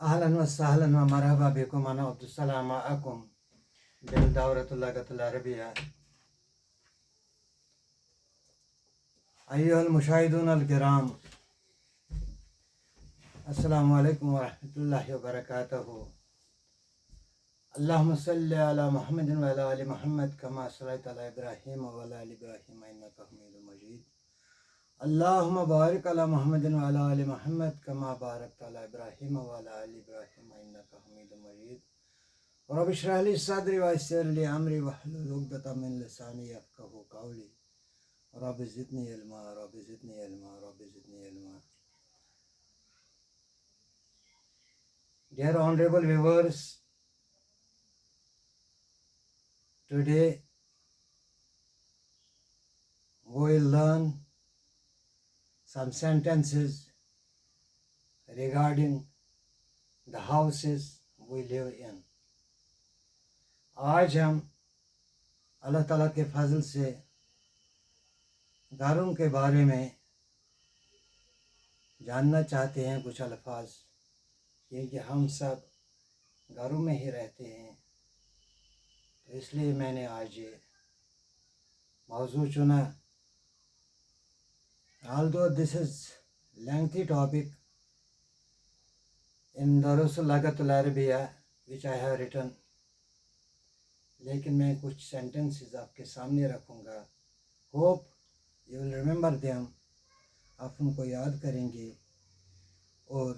أهلا وسهلا ومرحبا بكم. أنا عبد السلام معكم بالدورة اللغة العربية. أيها المشاهدون الكرام، السلام عليكم ورحمة الله وبركاته. اللهم صل على محمد وعلى آل محمد كما صليت على إبراهيم وعلى آل إبراهيم إنك حميد مجيد. اللهم بارك على محمد وعلى آل محمد كما باركت على إبراهيم وعلى آل إبراهيم إنك حميد مجيد. رب اشرح لي صدري ويسر لي أمري واحلل عقدة من لساني يفقهوا قولي. رب زدني علما رب زدني علما رب زدني علما. Dear honorable viewers, today we will learn some sentences regarding the houses we live in. آج ہم اللہ تعالیٰ کے فضل سے گھروں کے بارے میں جاننا چاہتے ہیں کچھ الفاظ، کیونکہ ہم سب گھروں میں ہی رہتے ہیں، تو اس لیے میں نے آج یہ موضوع چنا. Although this is lengthy topic in دروس اللغة العربية which I have written، لیکن میں کچھ سینٹنسز آپ کے سامنے رکھوں گا. Hope you will remember them, آپ ان کو یاد کریں گے اور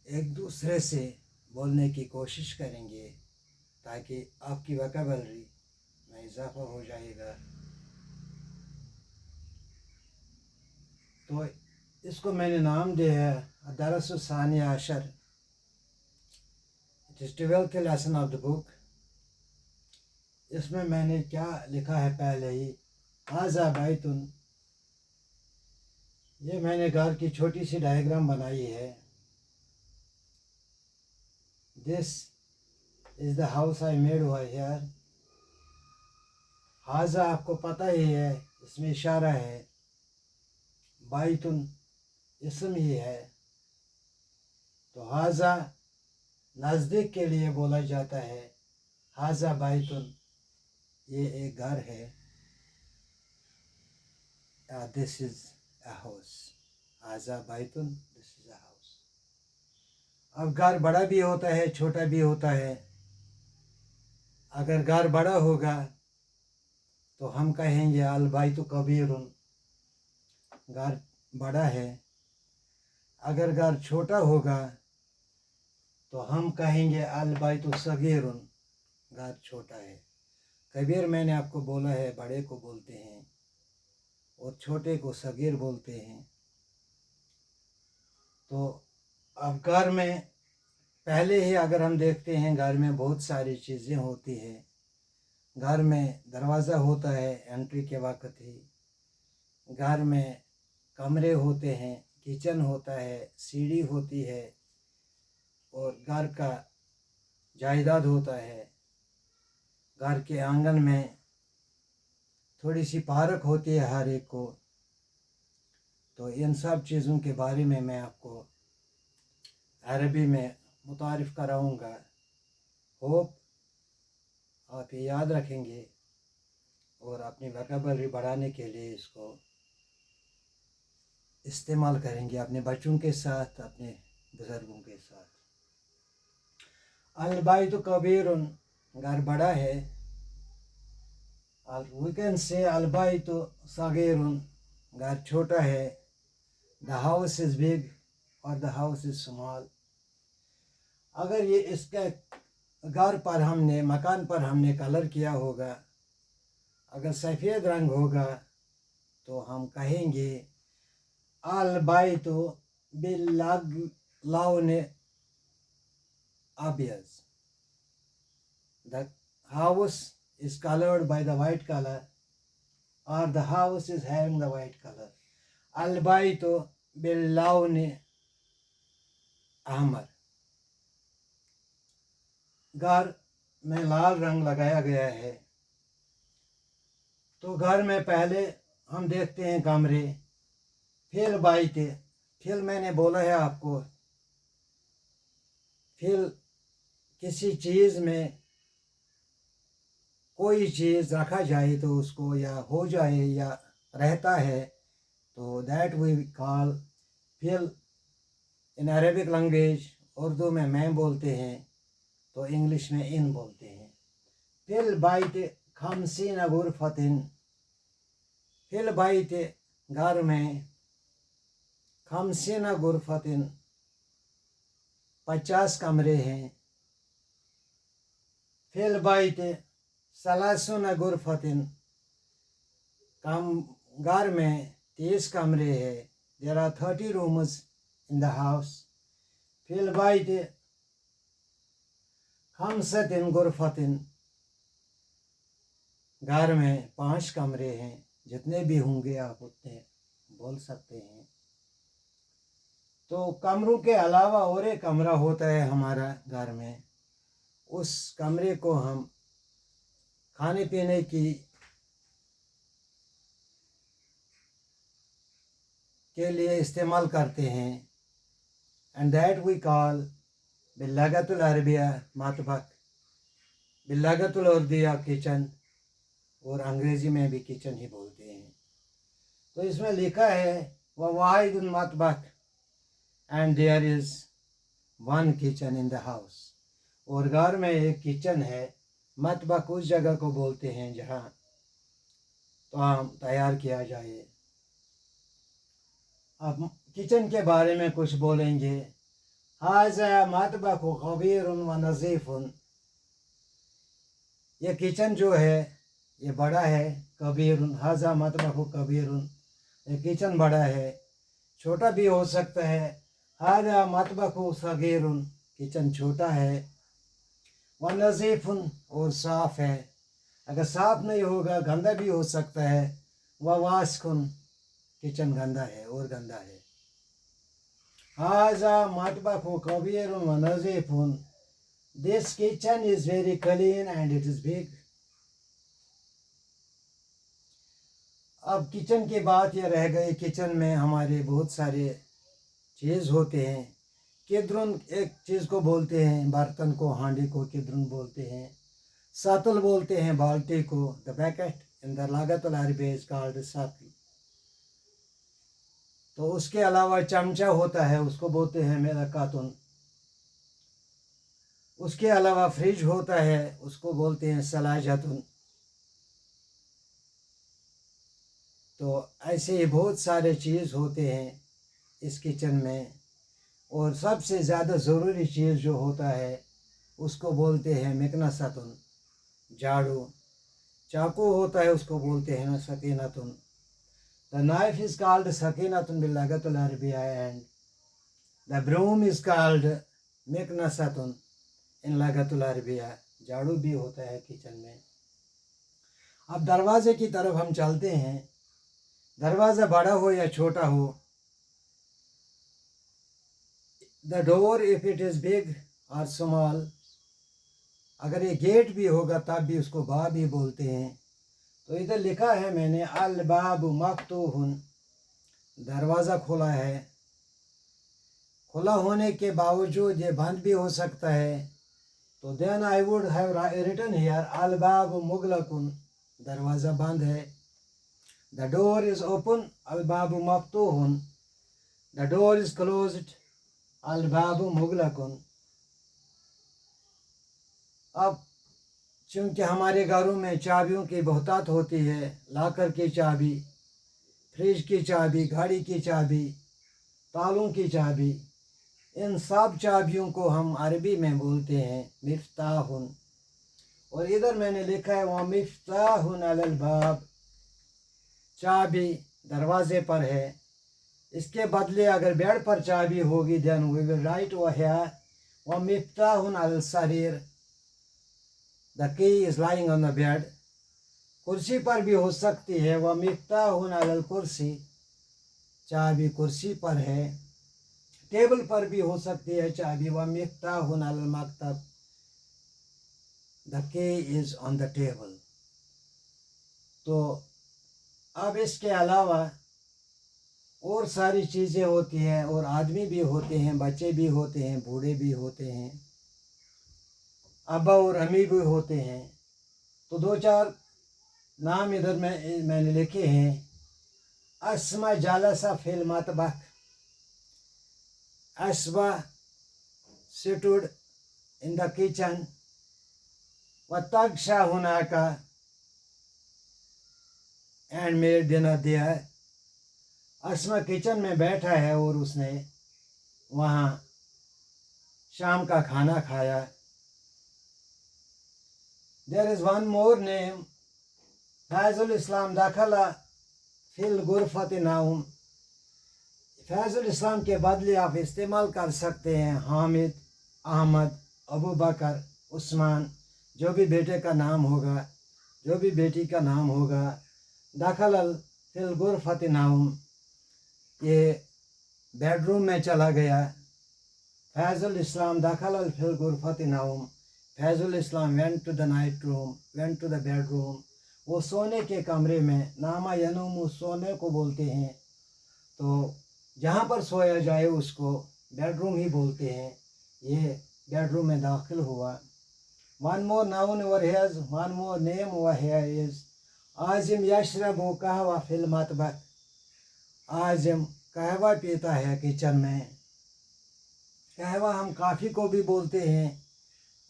ایک دوسرے سے بولنے کی کوشش کریں گے تاکہ آپ کی ویکیبلری میں اضافہ ہو جائے گا. تو اس کو میں نے نام دیا ہے الدرس الثانی عشر. It is 12th lesson of the book. اس میں نے کیا لکھا ہے پہلے ہی، ھذا بیت، یہ میں نے گھر کی چھوٹی سی ڈائیگرام بنائی ہے. This is the house I made over here. ھذا آپ کو پتہ ہی ہے، اس میں اشارہ ہے. بیتن اسم ہی ہے، تو ھذا نزدیک کے لیے بولا جاتا ہے. ھذا بیتن، یہ ایک گھر ہے. This is a house. ھذا بیتن، this is a house. اب گھر بڑا بھی ہوتا ہے چھوٹا بھی ہوتا ہے. اگر گھر بڑا ہوگا تو ہم کہیں گے البیت کبیرن، گھر بڑا ہے. اگر گھر چھوٹا ہوگا تو ہم کہیں گے البیت صغیرن، گھر چھوٹا ہے. کبیر میں نے آپ کو بولا ہے بڑے کو بولتے ہیں اور چھوٹے کو صغیر بولتے ہیں. تو اب گھر میں پہلے ہی اگر ہم دیکھتے ہیں گھر میں بہت ساری چیزیں ہوتی ہیں. گھر میں دروازہ ہوتا ہے انٹری کے وقت ہی، گھر میں کمرے ہوتے ہیں، کچن ہوتا ہے، سیڑھی ہوتی ہے، اور گھر کا جائیداد ہوتا ہے. گھر کے آنگن میں تھوڑی سی پارک ہوتی ہے ہر ایک کو. تو ان سب چیزوں کے بارے میں آپ کو عربی میں متعارف کراؤں گا. ہوپ آپ یہ یاد رکھیں گے اور اپنی ویکیبلری بڑھانے کے لیے اس کو استعمال کریں گے اپنے بچوں کے ساتھ، اپنے بزرگوں کے ساتھ. البیت کبیرن، گھر بڑا ہے. We can say البیت صغیرن، گھر چھوٹا ہے. The house is big or the house is small. اگر یہ اس کا گھر پر ہم نے، مکان پر ہم نے کلر کیا ہوگا، اگر سفید رنگ ہوگا تو ہم کہیں گے البیت باللون ابیض. The house is colored by the white color or the house is having the white color. البیت باللون احمر، گھر میں لال رنگ لگایا گیا ہے. تو گھر میں پہلے ہم دیکھتے ہیں کمرے. پھر بیت، پھر میں نے بولا ہے آپ کو फिर किसी चीज़ में कोई चीज़ रखा जाए तो उसको या हो जाए या रहता है तो that we call fill. In Arabic language Urdu में मैं बोलते हैं तो इंग्लिश में इन बोलते हैं। फिल बाइट खमसीन गुरफतिन, फिल बाइट घर में, खमसीन गुरफतिन 50 कमरे हैं, फिल बाइट सलासुन गुरफतिन कम घर में 30 कमरे हैं। There are 30 rooms in the house. फिल बाइट खमसतिन गुरफतिन घर में 5 कमरे हैं। जितने भी होंगे आप उतने बोल सकते हैं। तो कमरों के अलावा और एक कमरा होता है हमारा घर में, उस कमरे को हम खाने पीने की के लिए इस्तेमाल करते हैं। एंड दैट वी कॉल बिल्लगतुल अरबिया मतबख, बिल्लगतुल उर्दिया किचन, और अंग्रेज़ी में भी किचन ही बोलते हैं। तो इसमें लिखा है व वाहिदुन मतबख and there is one kitchen in the house, और घर में एक किचन है। मतबख उस जगह को बोलते हैं जहाँ ताम तैयार किया जाए। अब किचन के बारे में कुछ बोलेंगे। हाज़ा मतबख कबीरुन व नज़ीफ़ुन, ये किचन जो है ये बड़ा है। कबीरुन, हाज़ा मतबख कबीरुन, ये किचन बड़ा है। छोटा भी हो सकता है। हाज़ा मतबख सगीरुन, किचन छोटा है। व नज़ीफ़ुन, और साफ़ है। अगर साफ़ नहीं होगा गंदा भी हो सकता है। व वास्कुन, किचन गंदा है और गंदा है। हाज़ा मतबख कबीरुन व नज़ीफ़ुन, this kitchen is very clean and it is big. अब किचन की बात ये रह गई, किचन में हमारे बहुत सारे चीज़ होते हैं। किद्रुन एक चीज़ को बोलते हैं, बर्तन को, हांडी को किद्रुन बोलते हैं। सातुल बोलते हैं बाल्टी को, द पैकेट इन द लागतुल अरबी इज कॉल्ड सातुल। तो उसके अलावा चमचा होता है, उसको बोलते हैं मेलकातुन। उसके अलावा फ्रिज होता है, उसको बोलते हैं सलाजतुन। तो ऐसे ही बहुत सारे चीज़ होते हैं इस किचन में। और सबसे ज़्यादा ज़रूरी चीज़ जो होता है उसको बोलते हैं मिकनसतुन, झाड़ू। चाकू होता है, उसको बोलते हैं सकीनतुन। द नाइफ इज़ कॉल्ड सकीनतुन बिल्लगतुल अरबिया and the broom is called मिकनसतुन इन लगतुल अरबिया। झाड़ू भी होता है किचन में। अब दरवाजे की तरफ हम चलते हैं। दरवाज़ा बड़ा हो या छोटा हो, the door if it is big और स्मॉल, अगर ये गेट भी होगा तब भी उसको बाब ही बोलते हैं। तो इधर लिखा है मैंने अल बाब मफ्तूहुन, दरवाज़ा खुला है। खुला होने के बावजूद ये बंद भी हो सकता है। तो then I would have written here अल बाब मुगलकुन, दरवाज़ा बंद है। द डोर इज़ ओपन अल बाब मफ्तूहुन, द डोर इज़ क्लोज्ड अल बाब मुगलकुन। अब चूँकि हमारे घरों में चाबियों की बहुतात होती है, लाकर की चाबी, फ्रिज की चाबी, गाड़ी की चाबी, तालों की चाबी, इन सब चाबियों को हम अरबी में बोलते हैं मिफ्ताहुन। और इधर मैंने लिखा है वह मिफ्ताहुन अलल बाब, चाबी दरवाजे पर है। इसके बदले अगर बेड पर चाबी होगी देन वी विल राइट वह मिफ्ताहुन अलल सरीर, the key is lying on the bed. कुर्सी पर भी हो सकती है, वह मिफ्ताहुन अलल कुर्सी, चाबी कुर्सी पर है। टेबल पर भी हो सकती है चाबी, वह मिफ्ताहुन अलल मकतब, the key is on the table. तो अब इसके अलावा और सारी चीज़ें होती हैं, और आदमी भी होते हैं, बच्चे भी होते हैं, बूढ़े भी होते हैं। अब्बा और अम्मी भी होते हैं। तो दो चार नाम इधर मैंने लिखे हैं। अस्मा जालसा फिल मतबख, Asma stood in the kitchen, वताक्षा हुनाका एंड मेड डिनर दिया। अस्मा किचन में बैठा है और उसने वहाँ शाम का खाना खाया। There is one more name, Faizul इस्लाम दाखला फिल गुरफत नाउम। फैजुल इस्लाम के बदले आप इस्तेमाल कर सकते हैं हामिद, अहमद, अबू बकर, उस्मान, जो भी बेटे का नाम होगा, जो भी बेटी का नाम होगा। दाखल फिल गुरफत नाउम, ये बेडरूम में चला गया। फैजुल इस्लाम दाखल फिल गुरफत नाउम, Faizul Islam went to the night room, went to the bedroom, वो सोने के कमरे में। नामा यनुम सोने को बोलते हैं, तो जहाँ पर सोया जाए उसको बेडरूम ही बोलते हैं। ये बेडरूम में दाखिल हुआ। One more noun over here's, one more name over here is Azim यशरबु कहवा फिल मतबख। आजिम कहवा पीता है किचन में। कहवा हम काफ़ी को भी बोलते हैं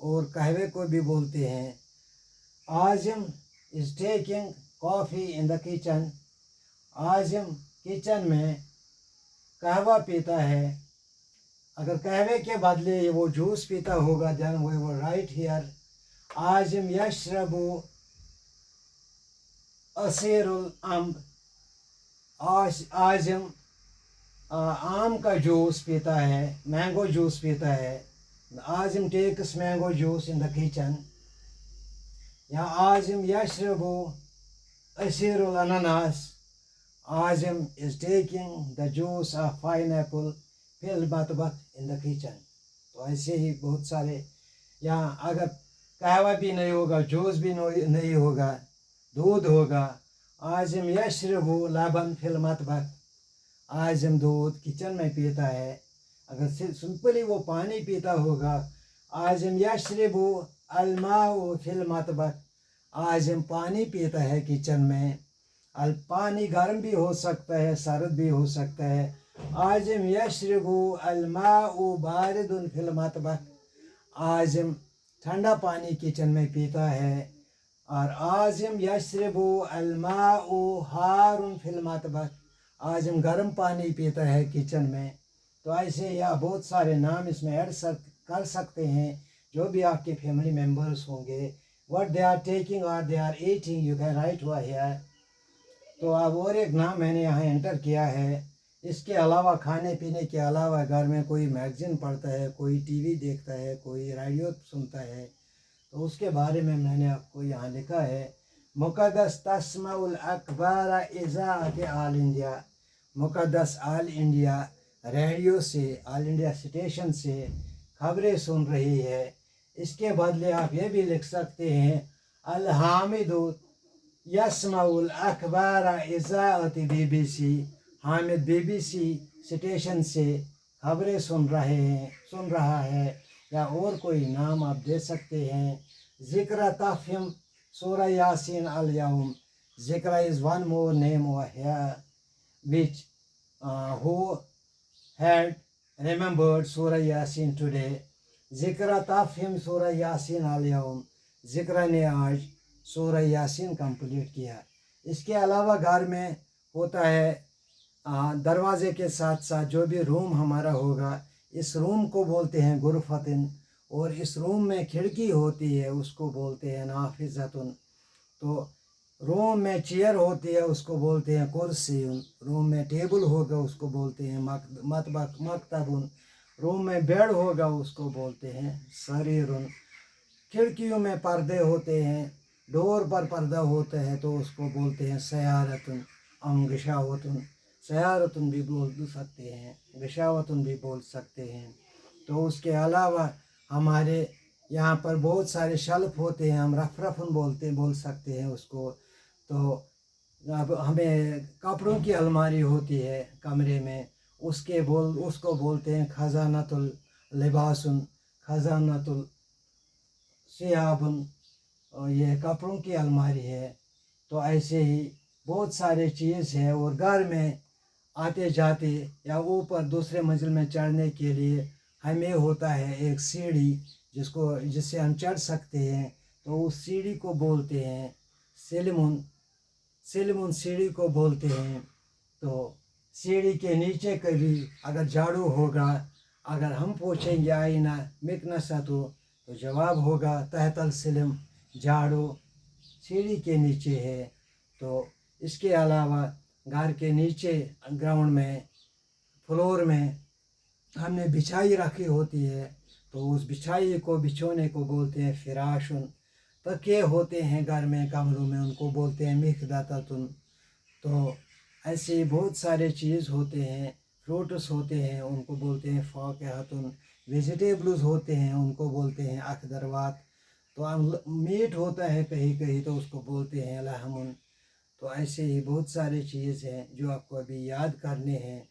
और कहवे को भी बोलते हैं। Azim is taking coffee in the kitchen. Azim kitchen में कहवा पीता है। अगर कहवे के बदले वो जूस पीता होगा then we will write here Azim यशरबु असीरुल अम्ब। आजिम आम का जूस पीता है, मैंगो जूस पीता है। Azim takes mango juice in the kitchen. या आजिम यशरबु असीरुल अनानास। Azim is taking the juice of pineapple फिल मतबख in the kitchen। तो ऐसे ही बहुत सारे। यहाँ अगर कहवा भी नहीं होगा, जूस भी नहीं होगा, दूध होगा। आजिम यशरबु लबन फिल मतबख। आजिम दूध किचन में पीता है। अगर सिंपली वो पानी पीता होगा, आजिम यशरबु अलमाउ फिल मतबख। आजिम पानी पीता है किचन में। पानी गर्म भी हो सकता है, सर्द भी हो सकता है। आजिम यशरबु अलमाउ बारिदुन फिल मतबख। आजिम ठंडा पानी किचन में पीता है। और आजिम यशरबु अलमाउ हारुन फिल मतबख। आजिम गर्म पानी पीता है किचन में। तो ऐसे या बहुत सारे नाम इसमें ऐड कर सकते हैं जो भी आपके फैमिली मेम्बर्स होंगे। व्हाट दे आर टेकिंग और they are eating you can write हुआ है। तो अब और एक नाम मैंने यहाँ एंटर किया है। इसके अलावा खाने पीने के अलावा घर में कोई मैगज़ीन पढ़ता है, कोई टीवी देखता है, कोई रेडियो सुनता है, तो उसके बारे में मैंने आपको यहाँ लिखा है। मुक़द्दस तस्माउल अखबार इज़ाअत all India. Muqaddas all India radio से, आल इंडिया स्टेशन से खबरें सुन रही है। इसके बदले आप ये भी लिख सकते हैं अल हामिदु यसमाउल अखबार इज़ाअत BBC। हामिद BBC स्टेशन से खबरें सुन रहा है। या और कोई नाम आप दे सकते हैं। ज़िक्र तफ़हिम सूरह यासीन अल यौम। ज़िक्र is one more name over here which who had remembered सूरह यासीन टुडे। ज़िक्र तफ़हिम सूरह यासीन अल यौम। ज़िक्र ने आज सूरह यासीन कंप्लीट किया। इसके अलावा घर में होता है दरवाज़े के साथ साथ जो भी रूम हमारा होगा, इस रूम को बोलते हैं गुरफतिन। और इस रूम में खिड़की होती है, उसको बोलते हैं नाफिज़तुन। तो रूम में चेयर होती है, उसको बोलते हैं कुर्सीउन। रूम में टेबल होगा, उसको बोलते हैं मकतबुन। रूम में बेड होगा, उसको बोलते हैं सरीरुन। खिड़कियों में पर्दे होते हैं, डोर पर पर्दा होता है, तो उसको बोलते हैं सयारतुन गशावतुन। सयारतुन भी बोल सकते हैं, गशावतुन भी बोल सकते हैं। तो उसके अलावा हमारे यहाँ पर बहुत सारे शेल्फ होते हैं, हम रफरफुन बोल सकते हैं उसको। तो अब हमें कपड़ों की अलमारी होती है कमरे में, उसको बोलते हैं खजानतुल लिबासुन। खजानतुल सियाबन, और ये कपड़ों की अलमारी है। तो ऐसे ही बहुत सारे चीज़ है। और घर में आते जाते या ऊपर दूसरे मंजिल में चढ़ने के लिए हमें होता है एक सीढ़ी, जिससे हम चढ़ सकते हैं। तो उस सीढ़ी को बोलते हैं सिलमुन। सिलमुन सीढ़ी को बोलते हैं। तो सीढ़ी के नीचे कभी अगर झाड़ू होगा, अगर हम पूछेंगे आईना मिकना सातु, तो जवाब होगा तहतल सिलम, झाड़ू सीढ़ी के नीचे है। तो इसके अलावा घर के नीचे ग्राउंड में, फ्लोर में हमने बिछाई रखी होती है। तो उस बिछाई को, बिछोने को बोलते हैं फिराशुन। तकिए होते हैं घर में, कमरों में, उनको बोलते हैं मिखदातुन। तो ऐसे बहुत सारे चीज़ होते हैं। फ्रूट्स होते हैं, उनको बोलते हैं फाकिहतुन। वेजिटेबल्स होते हैं, उनको बोलते हैं अखदरवात। तो मीट होता है कहीं कहीं, तो उसको बोलते हैं लहमुन। तो ऐसे ही बहुत सारे चीज़ हैं जो आपको अभी याद करने हैं।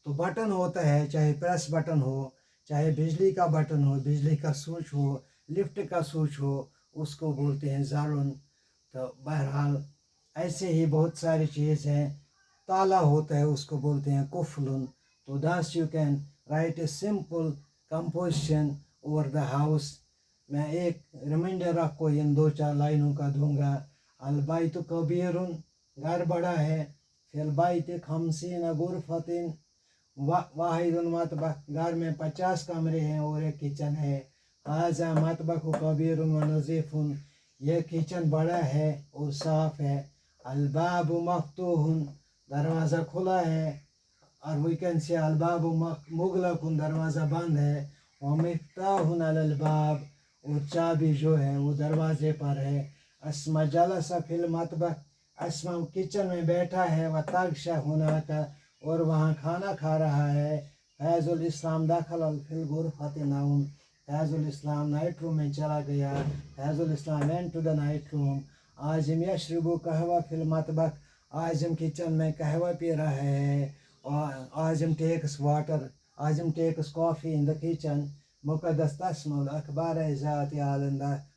तो बटन होता है, चाहे प्रेस बटन हो, चाहे बिजली का बटन हो, बिजली का स्विच हो, लिफ्ट का स्विच हो, उसको बोलते हैं ज़ारुन। तो बहरहाल ऐसे ही बहुत सारी चीज़ हैं। ताला होता है, उसको बोलते हैं कुफलुन। तो दस you can right a simple composition over the house. मैं एक रिमाइंडर आपको इन 2-4 लाइनों का दूंगा। अलबाइतु कबीरुन, घर बड़ा है। फिल बाइति खमसीन गुरफतिन वाहिदुन मतबख, घर में 50 कमरे हैं और एक किचन है। हाजा मतबख कबीरुन व नज़ीफ़ुन, यह किचन बड़ा है और साफ है। अलबाबु मफ्तूहुन, दरवाज़ा खुला है। और वी कैन से अलबाबु मुगलकुन, दरवाज़ा बंद है। व मिफ्ताहुन अलल बाब, और चाबी जो है वो दरवाजे पर है। अस्मा जलसा फिल मतबख, अस्मा किचन में बैठा है। व तगशा हुनाका, और वहाँ खाना खा रहा है। फैज़ुल इस्लाम दाखल फिल गुरफत नाउम, फैज़ुल इस्लाम नाइट रूम में चला गया। Faizul Islam went to the night room. Azim यशरबु कहवा फिल मतबख, आजिम किचन में कहवा पी रहा है। और Azim takes water, Azim takes coffee in the kitchen. Muqaddas तस्मुल अखबार ज़ात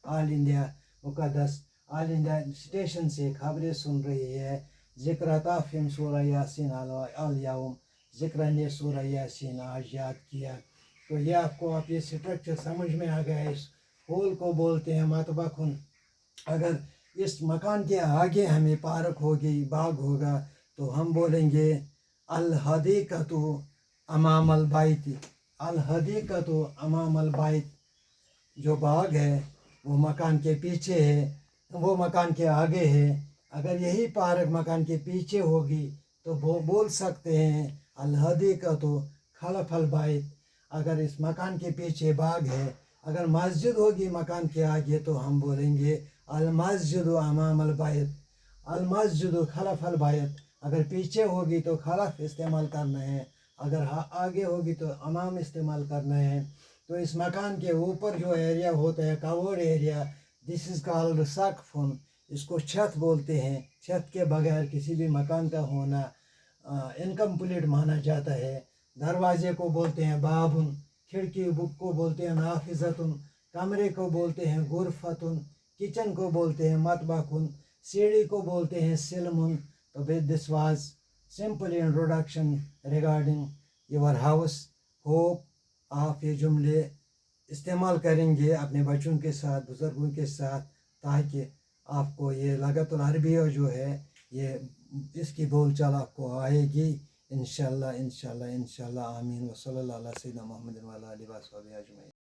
all India, Muqaddas all India station से खबरें सुन रही है। ज़िक्र ताफ़िम सूरह यासीन अल यौम, ज़िक्र ने सूरह यासीन आज याद किया। तो ये आपको, आप ये स्ट्रक्चर समझ में आ गया। इस होल को बोलते हैं मतबखुन। अगर इस मकान के आगे हमें पार्क होगी, बाग होगा, तो हम बोलेंगे अल हदीक़तु अमामल बैत। अल हदीक़तु अमामल बैत, जो बाग है वो मकान के पीछे है, वो मकान के आगे है। अगर यही पार्क मकान के पीछे होगी तो वो बोल सकते हैं अल हदीक़तु खलफल बैत। अगर इस मकान के पीछे बाग है, अगर मस्जिद होगी मकान के आगे, तो हम बोलेंगे अल मस्जिद अमामल बैत, अल मस्जिद खलफल बैत। अगर पीछे होगी तो खलफ इस्तेमाल करना है, अगर आगे होगी तो अमाम इस्तेमाल करना है। तो इस मकान के ऊपर जो एरिया होता है, covered area, this is called सकफुन। इसको छत बोलते हैं। छत के बगैर किसी भी मकान का होना इनकम्प्लीट माना जाता है। दरवाजे को बोलते हैं बाबुन, खिड़की को बोलते हैं नाफिज़तुन, कमरे को बोलते हैं गुरफतुन, किचन को बोलते हैं मतबखुन, सीढ़ी को बोलते हैं सिलमुन। तो this was simple introduction regarding your house. Hope आप ये जुमले इस्तेमाल करेंगे अपने बच्चों के साथ, बुज़ुर्गों के साथ, ताकि आपको ये लगतुल अरबिया जो है, ये इसकी बोलचाल आपको आएगी इंशाल्लाह इंशाल्लाह इंशाल्लाह। आमीन व सल्लल्लाहु अला सय्यिदना मुहम्मद व अला आलिहि व अस्हाबिहि अजमईन।